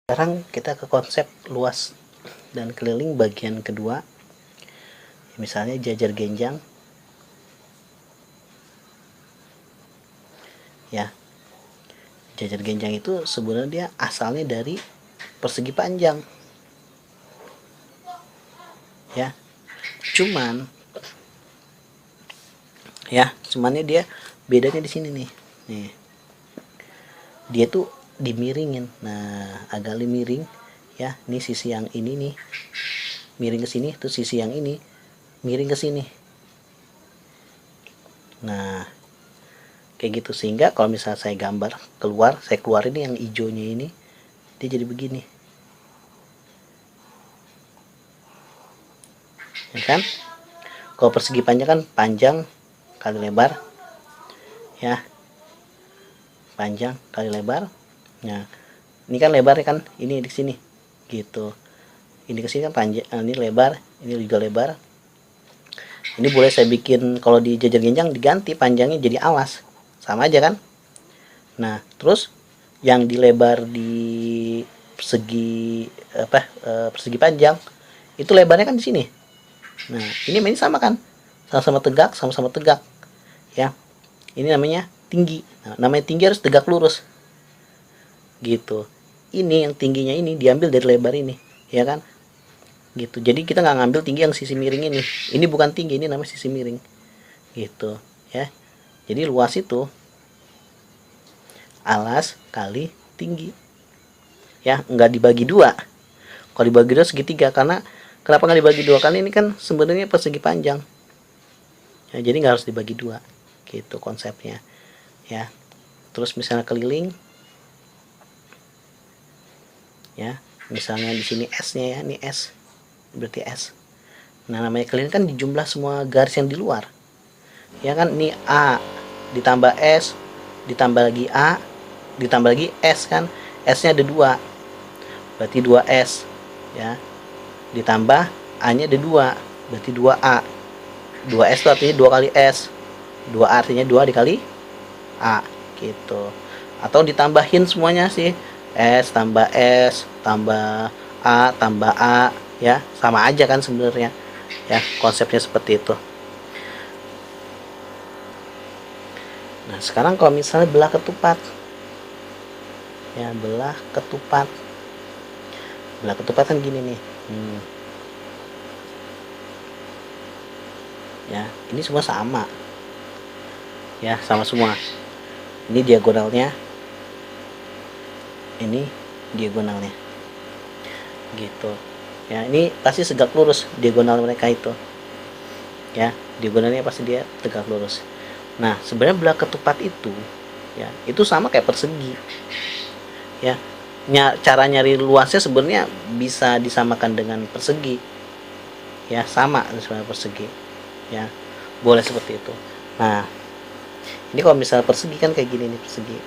Sekarang kita ke konsep luas dan keliling bagian kedua, misalnya jajar genjang ya. Jajar genjang itu sebenarnya dia asalnya dari persegi panjang ya, cumannya dia bedanya di sini nih. Dia tuh dimiringin, nah agak miring ya. Nih sisi yang ini nih miring ke sini, tuh sisi yang ini miring ke sini. Nah kayak gitu, sehingga kalau misalnya saya gambar keluar, saya keluarin yang hijaunya ini, dia jadi begini ya kan. Kalau persegi panjang kan panjang kali lebar ya, panjang kali lebar. Nah ini kan lebarnya kan ini di sini gitu, ini ke sini kan panjang, ini lebar, ini juga lebar. Ini boleh saya bikin, kalau di jajar genjang diganti panjangnya jadi alas, sama aja kan. Nah terus yang dilebar di persegi persegi panjang itu lebarnya kan di sini. Nah ini sama kan, sama-sama tegak ya. Ini namanya tinggi. Nah, namanya tinggi harus tegak lurus gitu. Ini yang tingginya ini diambil dari lebar ini ya kan gitu. Jadi kita nggak ngambil tinggi yang sisi miring ini bukan tinggi, ini namanya sisi miring gitu ya. Jadi luas itu alas kali tinggi ya, nggak dibagi dua. Kalau dibagi dua segitiga, karena kenapa nggak dibagi dua, karena ini kan sebenarnya persegi panjang ya, jadi nggak harus dibagi dua gitu konsepnya ya. Terus misalnya keliling ya, misalnya di sini S-nya ya, ini S berarti S. Nah namanya keliling kan dijumlah semua garis yang di luar ya kan. Ini A ditambah S ditambah lagi A ditambah lagi S kan, S nya ada 2 berarti 2S ya, ditambah A nya ada 2 berarti 2A. 2S itu artinya 2 kali S, 2A artinya 2 dikali A gitu. Atau ditambahin semuanya sih, S tambah S tambah A ya, sama aja kan sebenarnya ya, konsepnya seperti itu. Nah sekarang kalau misalnya belah ketupat ya, belah ketupat kan gini nih. Ya ini semua sama ya, sama semua. Ini diagonalnya, ini diagonalnya gitu ya. Ini pasti tegak lurus diagonal mereka itu ya, diagonalnya pasti dia tegak lurus. Nah sebenarnya belah ketupat itu ya, itu sama kayak persegi ya. Cara nyari luasnya sebenarnya bisa disamakan dengan persegi ya, sama sebenarnya persegi ya, boleh seperti itu. Nah ini kalau misalnya persegi kan kayak gini nih, persegi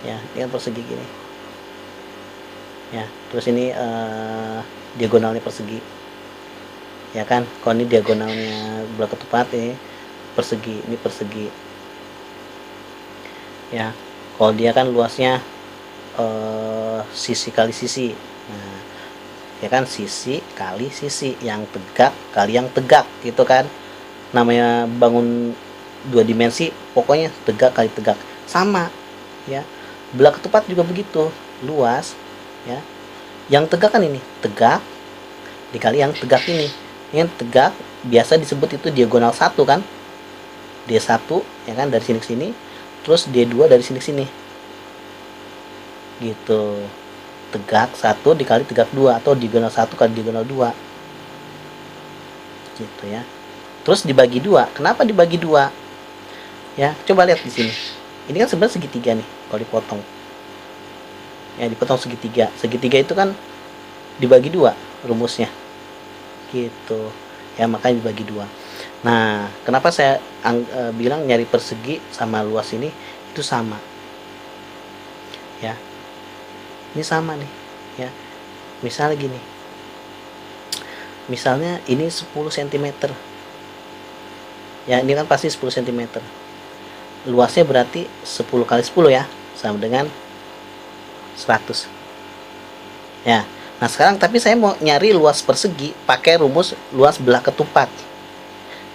ya, ini kan persegi gini ya. Terus ini diagonalnya persegi ya kan. Kalau ini diagonalnya belah ketupat, ini persegi, ini persegi ya. Kalau dia kan luasnya sisi kali sisi, nah ya kan, sisi kali sisi, yang tegak kali yang tegak gitu kan. Namanya bangun 2 dimensi pokoknya tegak kali tegak, sama ya. Belah ketupat juga begitu, luas ya. Yang tegak kan ini tegak dikali yang tegak ini. Yang tegak biasa disebut itu diagonal 1 kan, D1 ya kan, dari sini ke sini, terus D2 dari sini ke sini gitu. Tegak 1 dikali tegak 2, atau diagonal 1 kali diagonal 2 gitu ya. Terus dibagi 2. Kenapa dibagi 2 ya? Coba lihat di sini, ini kan sebenarnya segitiga nih. Kalau dipotong ya, dipotong segitiga. Segitiga itu kan dibagi 2 rumusnya gitu ya, makanya dibagi 2. Nah kenapa saya bilang nyari persegi sama luas ini itu sama ya. Ini sama nih ya. Misalnya gini, misalnya ini 10 cm ya, ini kan pasti 10 cm. Luasnya berarti 10 kali 10 ya, sama dengan 100. Ya. Nah, sekarang tapi saya mau nyari luas persegi pakai rumus luas belah ketupat.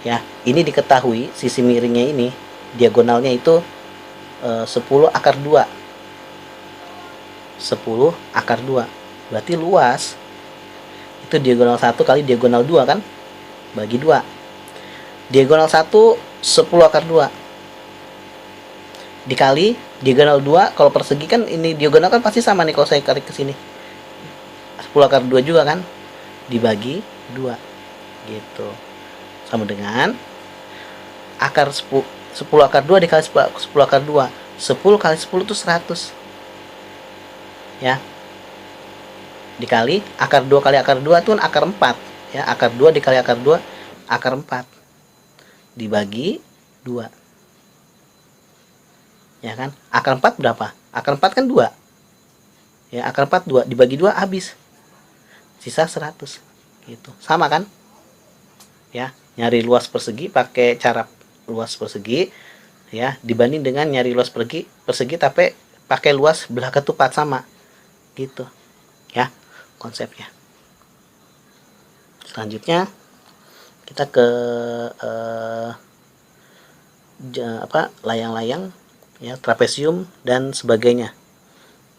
Ya, ini diketahui sisi miringnya ini diagonalnya itu 10 akar 2. 10 akar 2. Berarti luas itu diagonal 1 kali diagonal 2 kan? Bagi 2. Diagonal 1 10 akar 2 dikali diagonal 2, kalau persegi kan ini diagonal kan pasti sama nih kalau saya tarik ke sini. 10 akar 2 juga kan? Dibagi 2. Gitu. Sama dengan akar 10 akar 2 dikali 10 akar 2. 10 kali 10 itu 100. Ya. Dikali akar 2 kali akar 2 itu kan akar 4. Ya, akar 2 dikali akar 2 akar 4. Dibagi 2. Ya kan? Akar 4 berapa? Akar 4 kan 2. Ya, akar 4 2 dibagi 2 habis. Sisa 100. Gitu. Sama kan? Ya, nyari luas persegi pakai cara luas persegi ya, dibanding dengan nyari luas persegi tapi pakai luas belah ketupat sama. Gitu. Ya, konsepnya. Selanjutnya kita ke layang-layang ya, trapesium dan sebagainya.